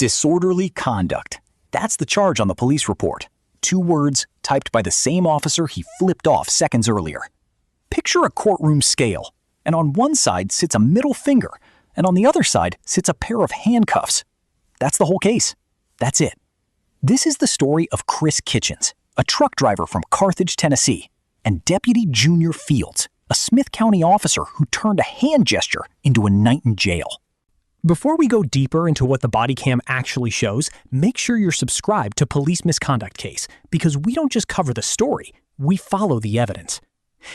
Disorderly conduct. That's the charge on the police report. 2 words typed by the same officer he flipped off seconds earlier. Picture a courtroom scale, and on one side sits a middle finger, and on the other side sits a pair of handcuffs. That's the whole case. That's it. This is the story of Chris Kitchens, a truck driver from Carthage, Tennessee, and Deputy Junior Fields, a Smith County officer who turned a hand gesture into a night in jail. Before we go deeper into what the body cam actually shows, make sure you're subscribed to Police Misconduct Case, because we don't just cover the story, we follow the evidence.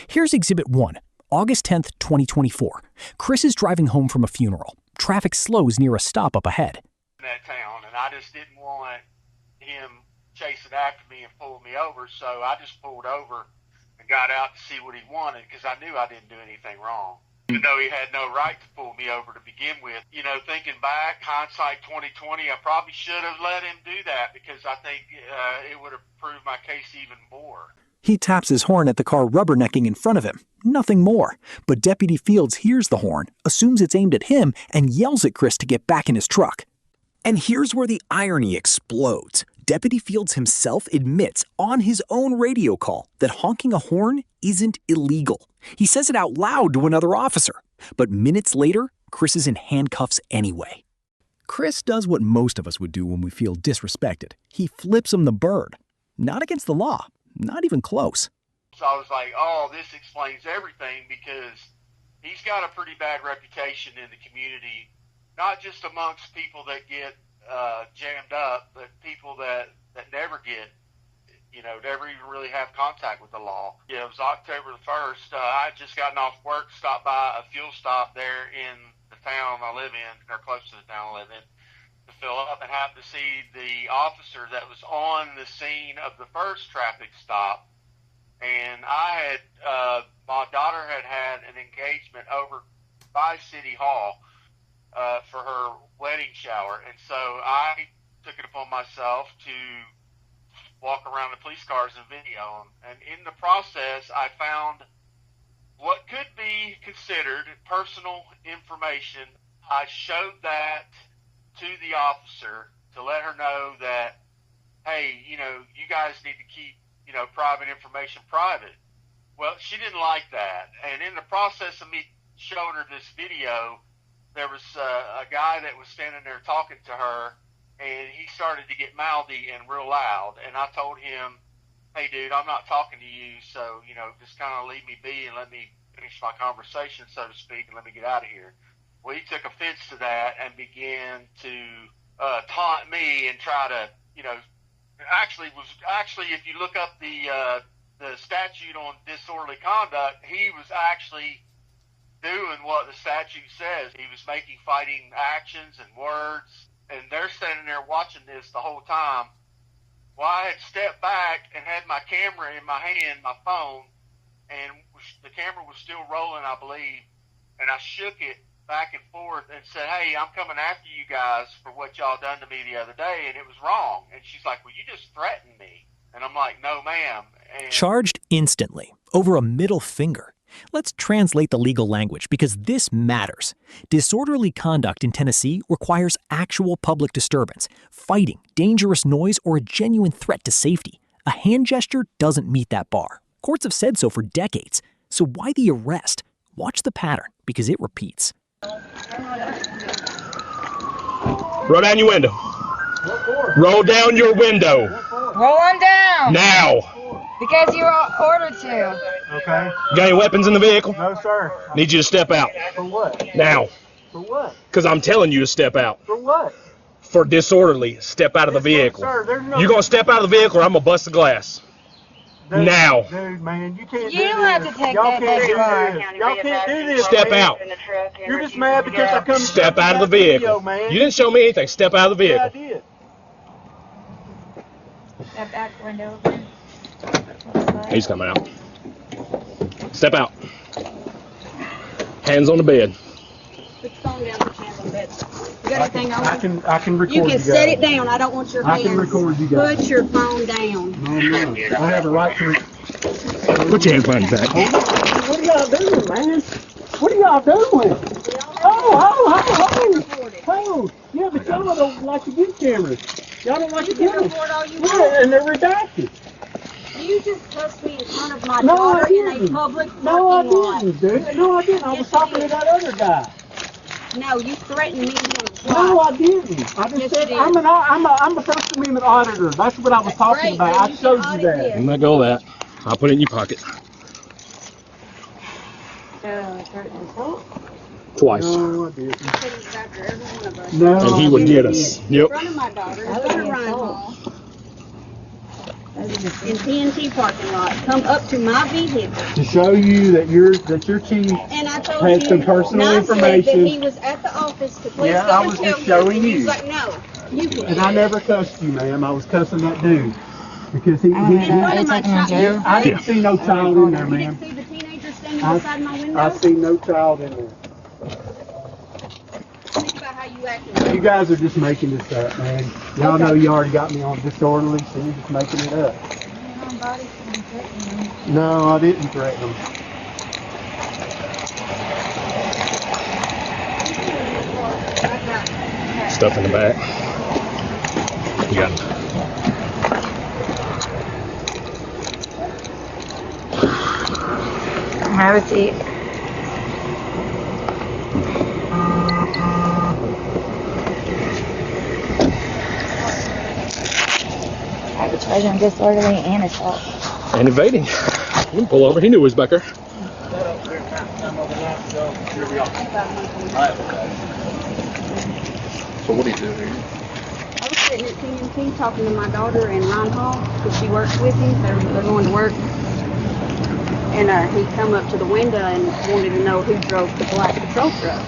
Here's Exhibit 1, August 10th, 2024. Chris is driving home from a funeral. Traffic slows near a stop up ahead. That town, and I just didn't want him chasing after me and pulling me over, so I just pulled over and got out to see what he wanted, because I knew I didn't do anything wrong. Even though he had no right to pull me over to begin with. You know, thinking back, hindsight 2020, I probably should have let him do that, because I think it would have proved my case even more. He taps his horn at the car rubbernecking in front of him. Nothing more. But Deputy Fields hears the horn, assumes it's aimed at him, and yells at Chris to get back in his truck. And here's where the irony explodes. Deputy Fields himself admits on his own radio call that honking a horn isn't illegal. He says it out loud to another officer. But minutes later, Chris is in handcuffs anyway. Chris does what most of us would do when we feel disrespected. He flips him the bird. Not against the law. Not even close. So I was like, oh, this explains everything, because he's got a pretty bad reputation in the community, not just amongst people that get jammed up, but people that never get, never even really have contact with the law. Yeah, it was October the 1st. I had just gotten off work, stopped by a fuel stop there in the town I live in, or close to the town I live in, to fill up, and happened to see the officer that was on the scene of the first traffic stop. And I had, my daughter had an engagement over by City Hall for her wedding shower. And so I took it upon myself to walk around the police cars and video them. And in the process, I found what could be considered personal information. I showed that to the officer to let her know that, hey, you guys need to keep, private information private. Well, she didn't like that. And in the process of me showing her this video, there was a guy that was standing there talking to her, and he started to get mouthy and real loud. And I told him, hey, dude, I'm not talking to you, so, just kind of leave me be and let me finish my conversation, so to speak, and let me get out of here. Well, he took offense to that and began to taunt me and try to, actually, if you look up the statute on disorderly conduct, he was actually doing what the statute says. He was making fighting actions and words, and they're standing there watching this the whole time. Well, I had stepped back and had my camera in my hand, my phone, and the camera was still rolling, I believe, and I shook it back and forth and said, hey, I'm coming after you guys for what y'all done to me the other day, and it was wrong. And she's like, well, you just threatened me. And I'm like, no, ma'am. And charged instantly, over a middle finger. Let's translate the legal language, because this matters. Disorderly conduct in Tennessee requires actual public disturbance, fighting, dangerous noise, or a genuine threat to safety. A hand gesture doesn't meet that bar. Courts have said so for decades. So why the arrest? Watch the pattern, because it repeats. Roll down your window. Roll down your window. Roll on down. Now. Because you were ordered to. Okay. You got any weapons in the vehicle? No, sir. Need you to step out. For what? Now. For what? Because I'm telling you to step out. For what? For disorderly, step out of the vehicle. Sir, there's no... You're going to step out of the vehicle or I'm going to bust the glass. Dude, now. Dude, man, you can't do this. You don't have to take Y'all that can't far. do this. Y'all can't do this, Step man. out. You're just mad because I come Step out of the vehicle. man. You didn't show me anything. Step out of the vehicle. Yeah, I did. That back window open. He's coming out. Step out. Hands on the bed. Put your phone down, put your hands on the bed. You got anything on? I can record You you can guys. set it down. I don't want your hands. I can record you guys. Put your phone down. No. I have a right to... Put your hands behind your back. What are y'all doing, man? What are y'all doing? Oh. Yeah, but y'all don't like to get cameras. Y'all don't like to You get can them. record all you Yeah, want. and they're redacted. You just cussed me in front of my No, daughter I in a didn't. public No, I parking lot. didn't, dude. No, I didn't. I Yes, was you talking to did. that other guy. No, you threatened me and him twice. No, I didn't. I just Yes, said you did. I'm a First Amendment auditor. That's what I was That's talking great, about. then I you can showed you audit that. this. I'm not go that. I'll put it in your pocket. Twice. No, I didn't. He said he's after every one of us. No, And he would get us. In Yep. front of my daughter, in front of Ryan Hall. In TNT parking lot. Come up to my vehicle. To show you that your chief And I told has you, some personal Nan said information. that he was at the office to please Yeah, go I and was tell just him. showing And he was you. like, no, you can. And I never cussed you, ma'am. I was cussing that dude. Because he In front of my child. I didn't see no child in there, You ma'am. didn't see the teenager standing beside my window? I see no child in there. Think about how you acted. You guys are just making this up, man. Y'all know you already got me on disorderly, so you're just making it up. No, I didn't threaten them. Stuff in the back. You got it. Have a seat. I have a charge on disorderly and assault. And evading. You can pull over. He knew he was back there. So what do you do here? I was sitting at TNT talking to my daughter and Ron Hall, because she works with him. They're going to work. And he come up to the window and wanted to know who drove the black patrol truck.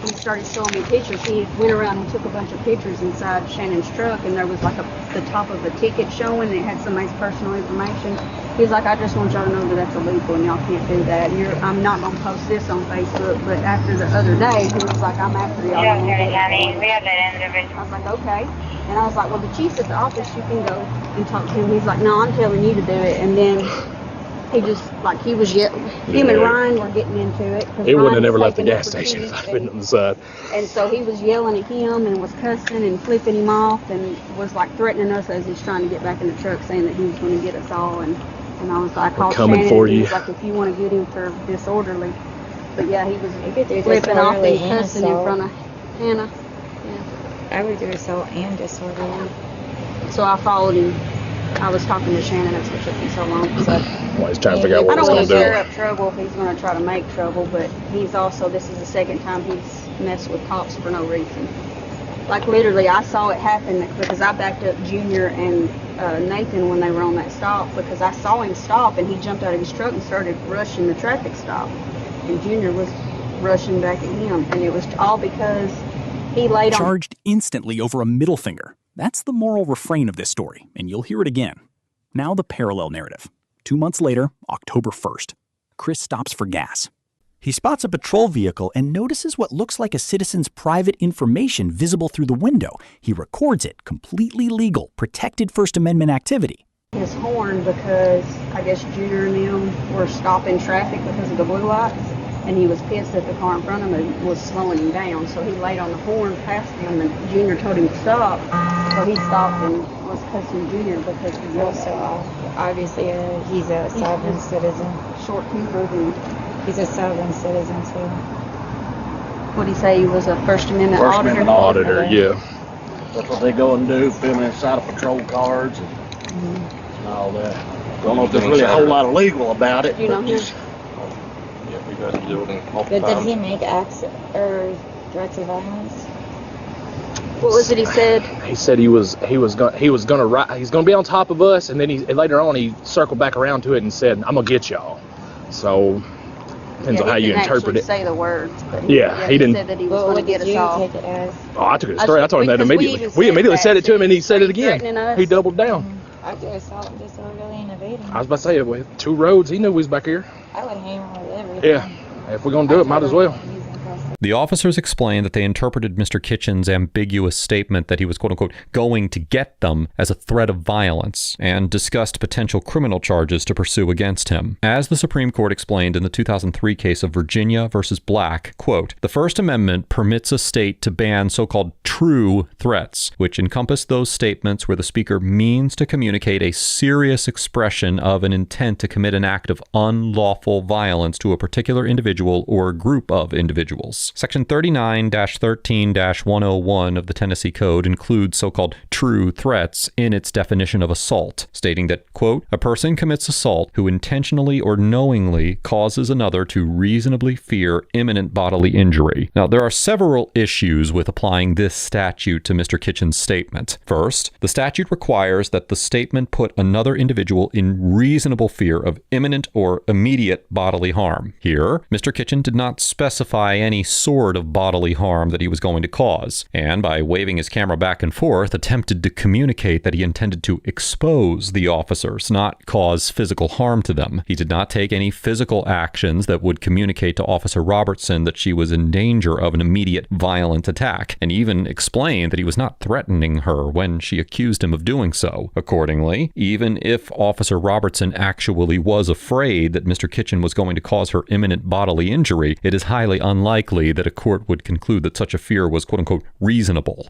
He started showing me pictures. He went around and took a bunch of pictures inside Shannon's truck, and there was like the top of a ticket showing, and it had somebody's personal information. He's like, I just want y'all to know that that's illegal and y'all can't do that. I'm not going to post this on Facebook, but after the other day, he was like, I'm after y'all. Yeah, County, we have that individual. I was like, okay. And I was like, well, the chief's at the office. You can go and talk to him. He's like, no, I'm telling you to do it. And then he just, like, he was him and Ryan were getting into it. He wouldn't have never left the gas station if I'd been on the side. And so he was yelling at him and was cussing and flipping him off and was, like, threatening us as he's trying to get back in the truck, saying that he was going to get us all. And I was like, I called coming Shannon, for and he you. was like, if you want to get him for disorderly. But yeah, he was flipping off and cussing in front of Hannah. I would do assault and disorderly. So I followed him. I was talking to Shannon, that's what took me so long. So Well, he's trying to figure out I what don't he's want going to to stir do. up trouble if he's going to try to make trouble, but he's also, this is the second time he's messed with cops for no reason. Like literally, I saw it happen because I backed up Junior and Nathan when they were on that stop, because I saw him stop and he jumped out of his truck and started rushing the traffic stop. And Junior was rushing back at him, and it was all because he laid on. Charged instantly over a middle finger. That's the moral refrain of this story, and you'll hear it again. Now the parallel narrative. 2 months later, October 1st. Chris stops for gas. He spots a patrol vehicle and notices what looks like a citizen's private information visible through the window. He records it, completely legal, protected First Amendment activity. His horn because I guess Junior and them were stopping traffic because of the blue lights, and he was pissed that the car in front of him was slowing him down, so he laid on the horn past him, and Junior told him to stop, so he stopped and was cussing Junior because he was so off. Obviously, he's a sovereign citizen. Short-tempered, and He's a sovereign citizen, too. what'd he say, he was a First Amendment First auditor? Amendment Auditor, yeah. That's what they go and do, film inside of patrol cars and all that. Don't know if there's really a whole lot of legal about it, You know but him? just. Yeah, we got to do it multiple But did times. he make acts or threats of violence? What was it he said? He said he's gonna be on top of us, and then later on he circled back around to it and said, "I'm gonna get y'all." So depends on how you interpret it. Say the words, but Yeah, he didn't- said that he was Well, going what to get did us you all. take it as? Oh, I took it straight. I told him that Because we immediately. even We said immediately that. said it to him, and he said it Threatening again. us. He doubled down. I do assault and disorderly and evading. I was about to say, with 2 roads, he knew we was back here. I would hammer with everything. Yeah, if we're gonna do it, might as well. Using The officers explained that they interpreted Mr. Kitchen's ambiguous statement that he was, quote-unquote, going to get them as a threat of violence, and discussed potential criminal charges to pursue against him. As the Supreme Court explained in the 2003 case of Virginia versus Black, quote, the First Amendment permits a state to ban so-called true threats, which encompass those statements where the speaker means to communicate a serious expression of an intent to commit an act of unlawful violence to a particular individual or group of individuals. Section 39-13-101 of the Tennessee Code includes so-called true threats in its definition of assault, stating that, quote, a person commits assault who intentionally or knowingly causes another to reasonably fear imminent bodily injury. Now, there are several issues with applying this statute to Mr. Kitchen's statement. First, the statute requires that the statement put another individual in reasonable fear of imminent or immediate bodily harm. Here, Mr. Kitchen did not specify any sort of bodily harm that he was going to cause, and by waving his camera back and forth, attempted to communicate that he intended to expose the officers, not cause physical harm to them. He did not take any physical actions that would communicate to Officer Robertson that she was in danger of an immediate violent attack, and even explained that he was not threatening her when she accused him of doing so. Accordingly, even if Officer Robertson actually was afraid that Mr. Kitchen was going to cause her imminent bodily injury, it is highly unlikely that a court would conclude that such a fear was, quote-unquote, reasonable.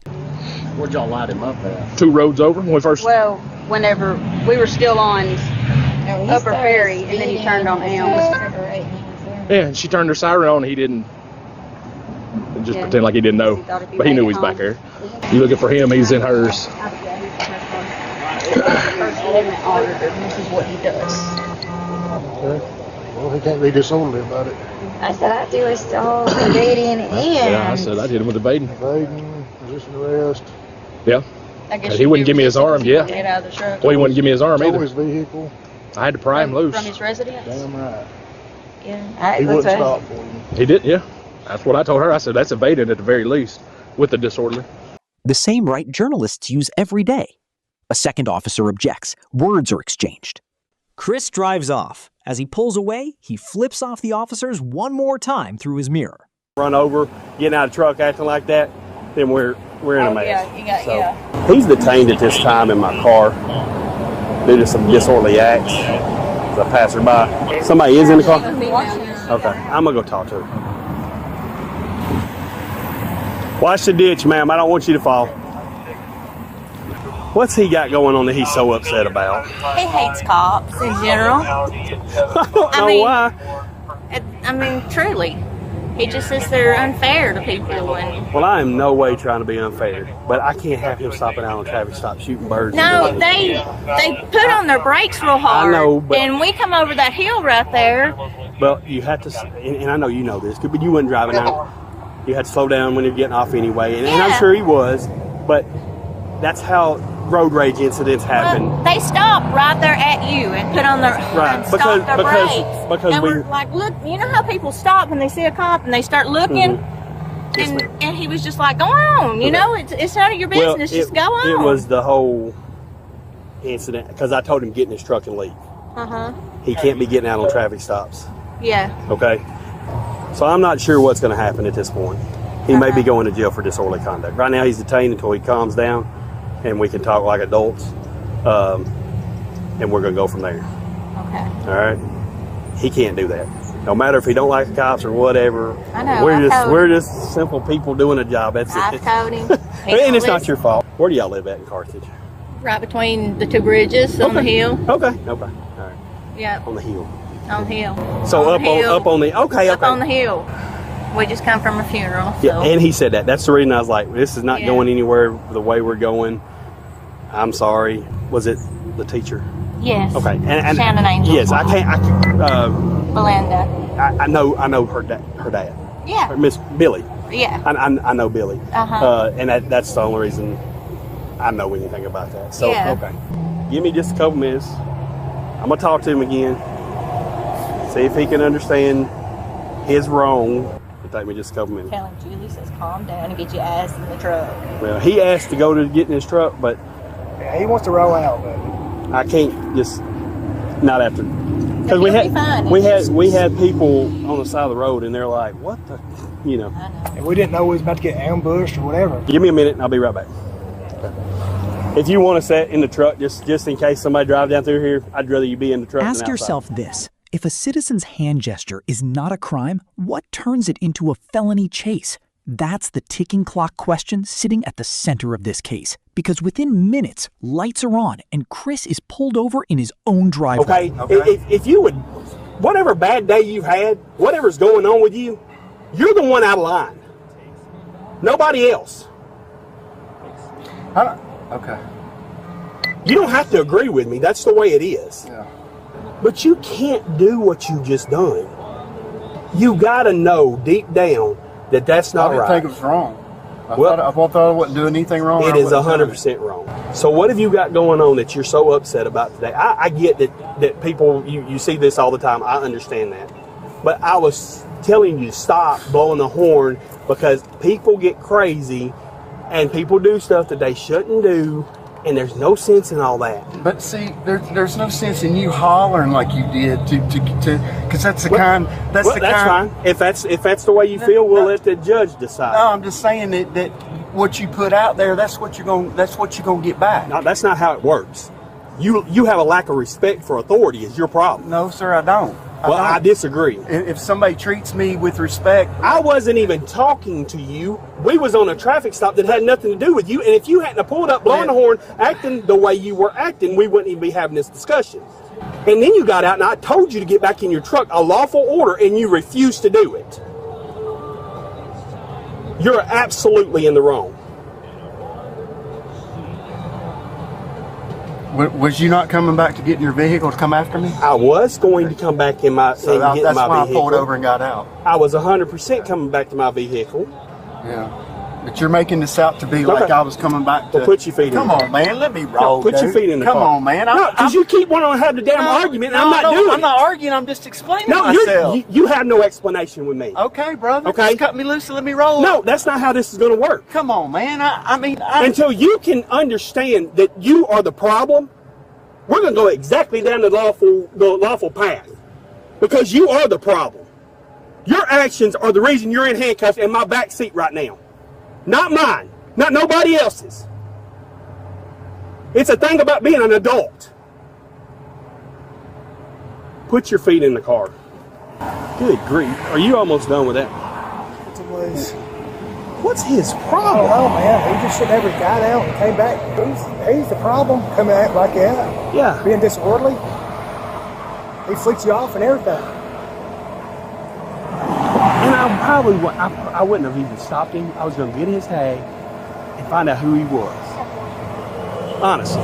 Where'd y'all light him up at? 2 roads over when we first... Well, whenever we were still on Upper Ferry, and then he turned on Elm. Yeah, she turned her siren on, and he didn't... Just pretend like he didn't know. But he knew he's back there. You looking for him, he's in hers. First Amendment auditor, this is what he does. Okay. Well, he can't be disorderly about it. I said I do it all evading and. Yeah, I said I did him with evading. Evading, resisting arrest. Yeah. I guess He wouldn't give me his arm, yeah. Get out of the truck. Well, he wouldn't give me his arm Stole either. his vehicle. I had to pry him loose. From his residence? Damn right. Yeah. He wouldn't stop for you. He did, yeah. That's what I told her. I said that's evading at the very least with the disorderly. The same right journalists use every day. A second officer objects. Words are exchanged. Chris drives off. As he pulls away, he flips off the officers one more time through his mirror. Run over, getting out of the truck, acting like that, then we're in a mess. Yeah, you got, yeah. He's detained at this time in my car due to some disorderly acts as a passerby. Somebody is in the car? Okay, I'm gonna go talk to her. Watch the ditch, ma'am. I don't want you to fall. What's he got going on that he's so upset about? He hates cops in general. I don't know why. I mean, truly. He just says they're unfair to people. And Well, I am no way trying to be unfair, but I can't have him stopping out on traffic stop shooting birds. no, they put on their brakes real hard. I know, but and we come over that hill right there. Well, you have to, and I know you know this, but you weren't driving out. You had to slow down when you're getting off anyway, and I'm sure he was, but that's how road rage incidents happen. Well, they stopped right there at you and put on their and stopped their brakes. Because and we're like, look, you know how people stop when they see a cop and they start looking, and he was just like, go on, you know, it's none of your business, just go on. It was the whole incident because I told him get in his truck and leave. He can't be getting out on traffic stops. Yeah. Okay. So I'm not sure what's going to happen at this point. He may be going to jail for disorderly conduct. Right now he's detained until he calms down and we can talk like adults. And we're going to go from there. Okay. All right. He can't do that. No matter if he don't like the cops or whatever. I know. We're just simple people doing a job. That's I've it. told him. And it's not your fault. Where do y'all live at in Carthage? Right between the two bridges on the hill. Okay. All right. Yeah. On the hill. On the hill. So on the hill. up on the Up on the hill. We just come from a funeral. So. Yeah, and he said that. That's the reason I was like, this is not going anywhere the way we're going. I'm sorry. Was it the teacher? Yes. Okay. And Shannon Angel. Yes, I can't. Belinda. I know her dad. Yeah. Miss Billy. Yeah. I know Billy. And that's the only reason I know anything about that. So okay. Give me just a couple minutes. I'm gonna talk to him again. See if he can understand his wrong. It'll take me just a couple minutes. Telling Julie says calm down and get your ass in the truck. Well, he asked to go to get in his truck, but he wants to roll out, baby. I can't just not after because we had people on the side of the road and they're like, "What the?" you know. And we didn't know we was about to get ambushed or whatever. Give me a minute and I'll be right back. If you want to sit in the truck, just in case somebody drives down through here, I'd rather you be in the truck than Ask outside. yourself this. If a citizen's hand gesture is not a crime, what turns it into a felony chase? That's the ticking clock question sitting at the center of this case. Because within minutes, lights are on and Chris is pulled over in his own driveway. Okay. If you would, whatever bad day you've had, whatever's going on with you, you're the one out of line. Nobody else. Okay. You don't have to agree with me. That's the way it is. Yeah. But you can't do what you just done. You got to know deep down that that's not right. I didn't think it was wrong. I thought I wasn't doing anything wrong. It is 100% wrong. So what have you got going on that you're so upset about today? I get that people, you see this all the time. I understand that. But I was telling you, stop blowing the horn, because people get crazy and people do stuff that they shouldn't do, and there's no sense in all that. But see, there's no sense in you hollering like you did to because that's the kind. That's fine. If that's the way you feel, we'll let the judge decide. No, I'm just saying that what you put out there, that's what you're gonna get back. No, that's not how it works. You have a lack of respect for authority is your problem. No, sir, I don't. I disagree. If somebody treats me with respect... I wasn't even talking to you. We was on a traffic stop that had nothing to do with you, and if you hadn't have pulled up, blowing the horn, acting the way you were acting, we wouldn't even be having this discussion. And then you got out, and I told you to get back in your truck, a lawful order, and you refused to do it. You're absolutely in the wrong. Was you not coming back to get in your vehicle to come after me? I was going to come back in my and get in my vehicle. That's why I pulled over and got out. I was 100% coming back to my vehicle. Yeah. But you're making this out to be like I was coming back to... Well, put your feet in. Come on, man. Let me roll, Put your feet in the car. Come on, man. No, because you keep wanting to have the damn argument, and I'm not doing it. I'm not arguing. I'm just explaining myself. You have no explanation with me. Okay, brother. Okay. Just cut me loose and let me roll. No, that's not how this is going to work. Come on, man. I mean... Until you can understand that you are the problem, we're going to go exactly down the lawful path, because you are the problem. Your actions are the reason you're in handcuffs in my back seat right now. Not mine. Not nobody else's. It's a thing about being an adult. Put your feet in the car. Good grief. Are you almost done with that? What's his problem? I don't know, man. He just should never got out and came back. He's the problem, coming out like that. Yeah. Being disorderly. He flicks you off and everything. And I wouldn't have even stopped him. I was going to get his tag and find out who he was. Honestly.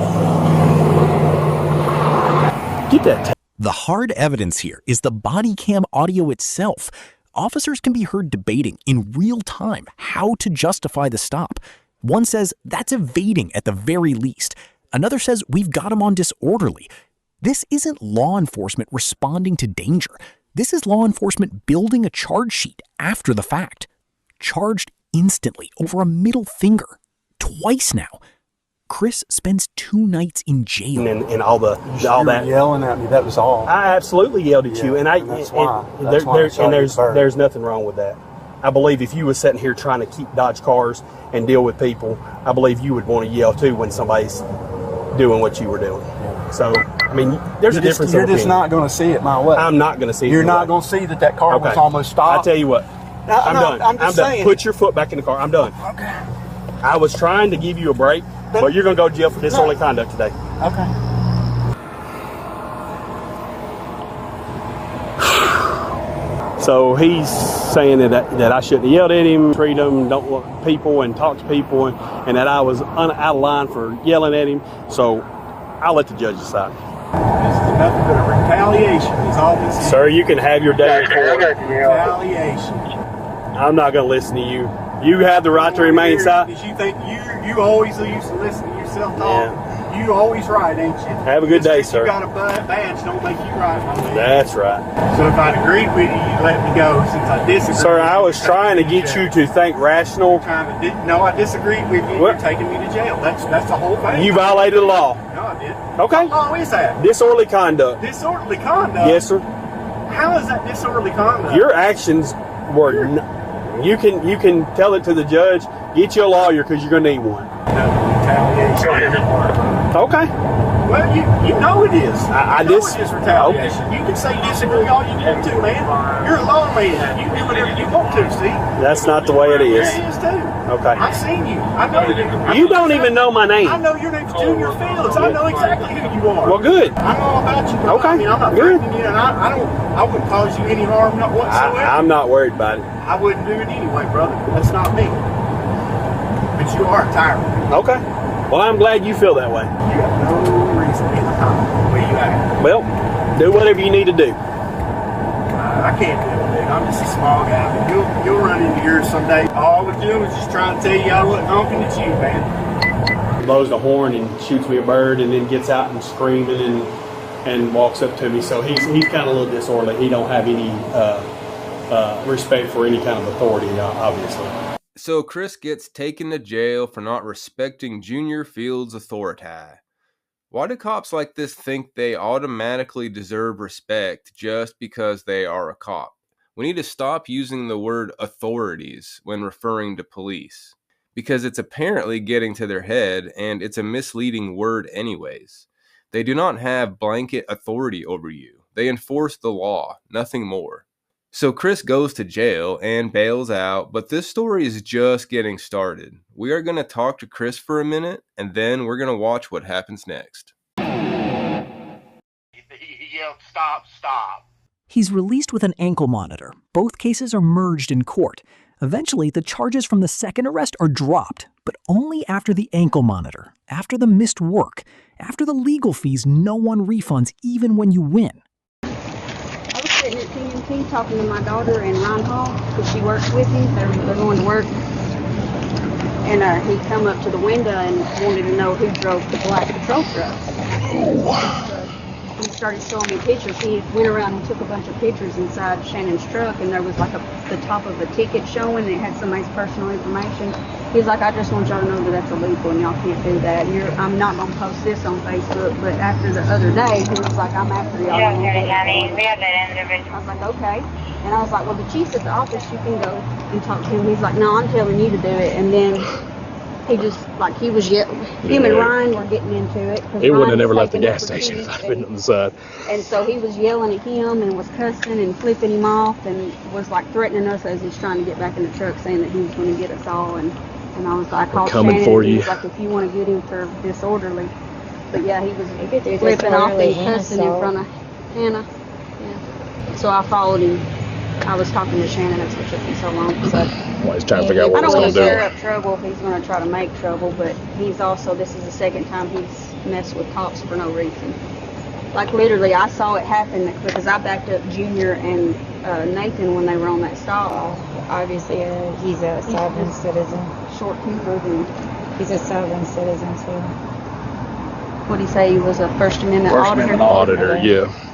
Get that tag. The hard evidence here is the body cam audio itself. Officers can be heard debating in real time how to justify the stop. One says that's evading at the very least. Another says we've got him on disorderly. This isn't law enforcement responding to danger. This is law enforcement building a charge sheet after the fact. Charged instantly over a middle finger. Twice now. Chris spends 2 nights in jail. And all that. Yelling at me, that was all. I absolutely yelled at you, and there's nothing wrong with that. I believe if you were sitting here trying to keep dodge cars and deal with people, I believe you would want to yell too when somebody's doing what you were doing. So, I mean, there's a difference. You're just not going to see it my way. I'm not going to see it. You're not going to see that car was almost stopped. I'll tell you what. I'm done. I'm done. Put your foot back in the car. I'm done. Okay. I was trying to give you a break, but you're going to go to jail for disorderly conduct today. Okay. So he's saying that I shouldn't have yelled at him, treat him, don't look people and talk to people, and that I was out of line for yelling at him. So I'll let the judge decide. This is nothing but a retaliation. Is all this is. Sir, you can have your day in court. Retaliation. I'm not going to listen to you. You have the right to remain silent. You think you always used to listen to yourself talk? Yeah. You always right, ain't you? Have a good day, sir. You got a badge, don't make you right, my man. That's right. So if I'd agreed with you, you'd let me go since I disagreed. Sir, I was trying to get you to think rational. No, I disagreed with you. You're taking me to jail. That's the whole thing. You violated the law. No, I didn't. Okay. What law is that? Disorderly conduct. Disorderly conduct? Yes, sir. How is that disorderly conduct? Your actions were You can tell it to the judge. Get you a lawyer because you're going to need one. Okay. Well, you know it is. I know it is retaliation. Okay. You can say disagree all you want to, man. You're a lawman. You do whatever you want to, see? That's not the way it is. Yeah, it is too. Okay. I've seen you. I know you. You don't even know my name. I know your name's Junior Fields. I know exactly who you are. Well, good. I know all about you. Okay. I mean, I'm not good. threatening you, and I wouldn't cause you any harm whatsoever. I'm not worried about it. I wouldn't do it anyway, brother. That's not me. But you are a tyrant. Okay. Well, I'm glad you feel that way. You have no reason to be where you at. Well, do whatever you need to do. I can't do it, dude. I'm just a small guy. But you'll run into yours someday. All I was doing was just trying to tell you I wasn't honking at you, man. He blows the horn and shoots me a bird and then gets out and screaming and walks up to me. So he's kind of a little disorderly. He don't have any respect for any kind of authority, obviously. So Chris gets taken to jail for not respecting Junior Fields' authority. Why do cops like this think they automatically deserve respect just because they are a cop? We need to stop using the word authorities when referring to police, because it's apparently getting to their head and it's a misleading word anyways. They do not have blanket authority over you. They enforce the law, nothing more. So Chris goes to jail and bails out, but this story is just getting started. We are going to talk to Chris for a minute, and then we're going to watch what happens next. He yelled, "Stop, stop." He's released with an ankle monitor. Both cases are merged in court. Eventually, the charges from the second arrest are dropped, but only after the ankle monitor, after the missed work, after the legal fees no one refunds even when you win. I was sitting at TNT talking to my daughter and Ron Hall, because she works with him. They're going to work. And he come up to the window and wanted to know who drove the black patrol truck. He started showing me pictures. He went around and took a bunch of pictures inside Shannon's truck, and there was like the top of a ticket showing, and it had somebody's personal information. He was like, "I just want y'all to know that that's illegal and y'all can't do that. I'm not going to post this on Facebook." But after the other day, he was like, "I'm after y'all." Yeah, we have that individual. I was like, "Okay." And I was like, "Well, the chief's at the office. You can go and talk to him." He's like, "No, I'm telling you to do it." And then he just, like, he was yelling. Him and Ryan were getting into it. He wouldn't have never left the gas station if I'd been on the side. And so he was yelling at him and was cussing and flipping him off and was, like, threatening us as he's trying to get back in the truck, saying that he was going to get us all. And I was like, I called Shannon, for and he you. was like, if you want to get him for disorderly. But yeah, he was flipping off and cussing in front of Hannah. Yeah. So I followed him. I was talking to Shannon, that's what took me so long. So well, he's trying to figure out what he's going to do. I don't want to stir up trouble if he's going to try to make trouble, but he's also, this is the second time he's messed with cops for no reason. Like, literally, I saw it happen because I backed up Junior and Nathan when they were on that stall. Obviously, he's a sovereign citizen. Short-tempered, and he's a sovereign citizen, too. What did he say? He was a First Amendment First auditor? Amendment Auditor, yeah.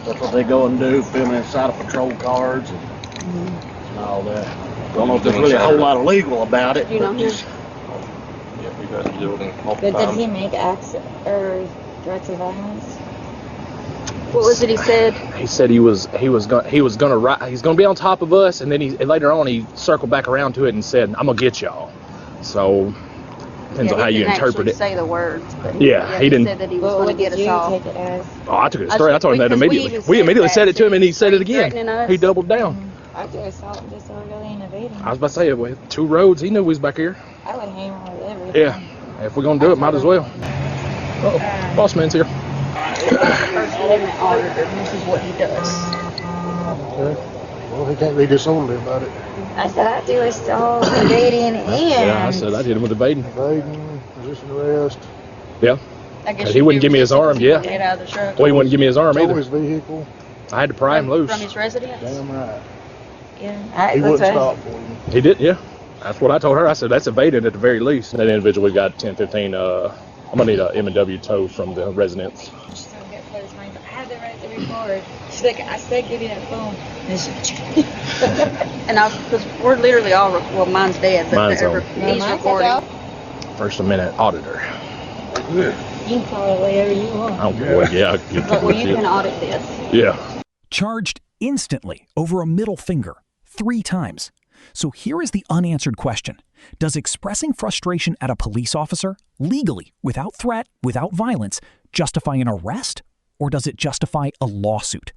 That's what they go and do, filming inside of patrol cars and all that. Don't know if there's really a whole lot of legal about it. You know, just, Yeah, we've had to deal with him multiple But did times. he make acts or threats of violence? what was it he said? He said he's gonna be on top of us, and then later on he circled back around to it and said, "I'm gonna get y'all." So depends on how you interpret it. He didn't actually say the words, but he didn't. Said that he was going to get us all. Take it as? Oh, I took it straight. I told him that immediately. We immediately said it to him, and he said it again. He doubled down. I do assault disorderly and evading. I was about to say, with 2 roads, he knew we was back here. I would hammer with everything. Yeah, if we're gonna do it, might as well. Boss man's here. First Amendment auditor. This is what he does. Okay. Well, he can't be disorderly about it. I said I do assault, evading, and Yeah, I said I did him with evading. Evading, resisting arrest. Yeah. I guess He wouldn't give me his arm. Yeah. Get out of the truck. Well, he wouldn't give me his arm Stole either. his vehicle. I had to pry him loose. From his residence? Damn right. Yeah. He wouldn't stop for you. He did, yeah. That's what I told her. I said, that's evading at the very least. That individual, we got 10-15, I'm going to need a M&W tow from the residence. I have the right to record. She's like, I said, give you that phone. And because we're literally all, well, mine's dead, but Mine's on. he's recording. First Amendment auditor. You can call it whatever you want. Oh, boy, yeah. But well, you can audit this. Yeah. Charged instantly over a middle finger 3 times. So here is the unanswered question. Does expressing frustration at a police officer, legally, without threat, without violence, justify an arrest? Or does it justify a lawsuit?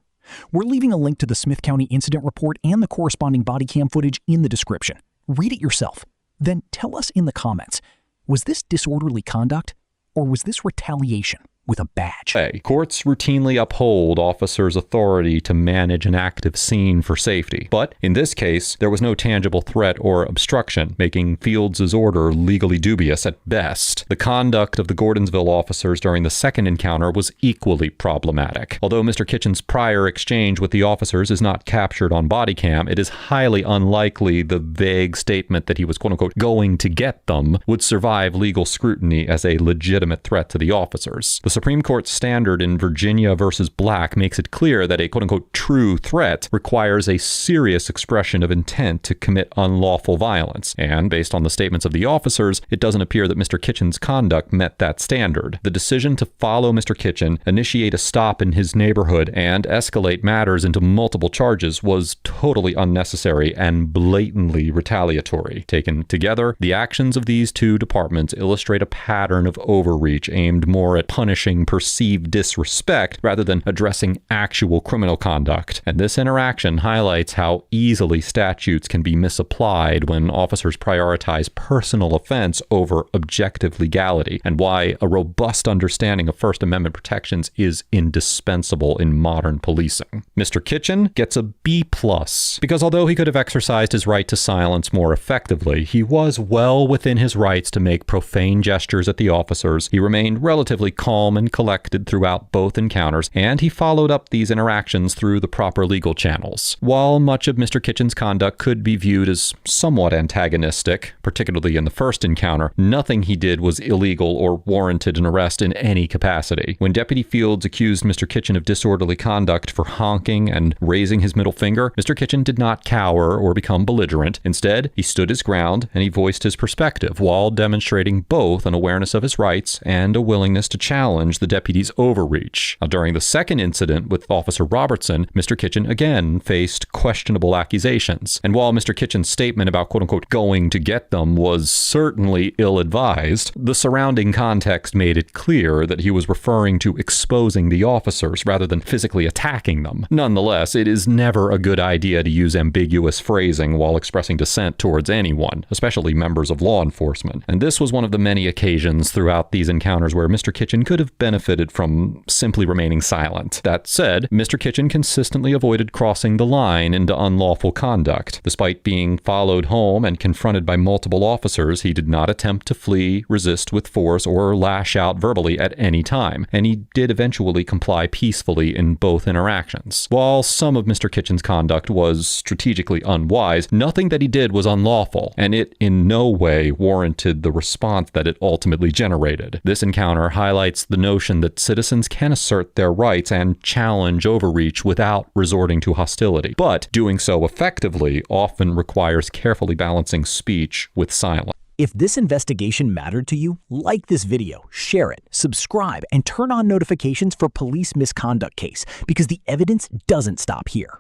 We're leaving a link to the Smith County incident report and the corresponding body cam footage in the description. Read it yourself. Then tell us in the comments, was this disorderly conduct or was this retaliation with a badge? Courts routinely uphold officers' authority to manage an active scene for safety. But in this case, there was no tangible threat or obstruction, making Fields' order legally dubious at best. The conduct of the Gordonsville officers during the second encounter was equally problematic. Although Mr. Kitchen's prior exchange with the officers is not captured on body cam, it is highly unlikely the vague statement that he was quote-unquote going to get them would survive legal scrutiny as a legitimate threat to the officers. The Supreme Court standard in Virginia versus Black makes it clear that a quote-unquote true threat requires a serious expression of intent to commit unlawful violence. And based on the statements of the officers, it doesn't appear that Mr. Kitchen's conduct met that standard. The decision to follow Mr. Kitchen, initiate a stop in his neighborhood, and escalate matters into multiple charges was totally unnecessary and blatantly retaliatory. Taken together, the actions of these two departments illustrate a pattern of overreach aimed more at punishing perceived disrespect rather than addressing actual criminal conduct. And this interaction highlights how easily statutes can be misapplied when officers prioritize personal offense over objective legality, and why a robust understanding of First Amendment protections is indispensable in modern policing. Mr. Kitchen gets a B+, because although he could have exercised his right to silence more effectively, he was well within his rights to make profane gestures at the officers. He remained relatively calm and collected throughout both encounters, and he followed up these interactions through the proper legal channels. While much of Mr. Kitchen's conduct could be viewed as somewhat antagonistic, particularly in the first encounter, nothing he did was illegal or warranted an arrest in any capacity. When Deputy Fields accused Mr. Kitchen of disorderly conduct for honking and raising his middle finger, Mr. Kitchen did not cower or become belligerent. Instead, he stood his ground and he voiced his perspective while demonstrating both an awareness of his rights and a willingness to challenge the deputy's overreach. Now, during the second incident with Officer Robertson, Mr. Kitchen again faced questionable accusations. And while Mr. Kitchen's statement about quote-unquote going to get them was certainly ill-advised, the surrounding context made it clear that he was referring to exposing the officers rather than physically attacking them. Nonetheless, it is never a good idea to use ambiguous phrasing while expressing dissent towards anyone, especially members of law enforcement. And this was one of the many occasions throughout these encounters where Mr. Kitchen could have benefited from simply remaining silent. That said, Mr. Kitchen consistently avoided crossing the line into unlawful conduct. Despite being followed home and confronted by multiple officers, he did not attempt to flee, resist with force, or lash out verbally at any time, and he did eventually comply peacefully in both interactions. While some of Mr. Kitchen's conduct was strategically unwise, nothing that he did was unlawful, and it in no way warranted the response that it ultimately generated. This encounter highlights the notion that citizens can assert their rights and challenge overreach without resorting to hostility. But doing so effectively often requires carefully balancing speech with silence. If this investigation mattered to you, like this video, share it, subscribe, and turn on notifications for police misconduct case, because the evidence doesn't stop here.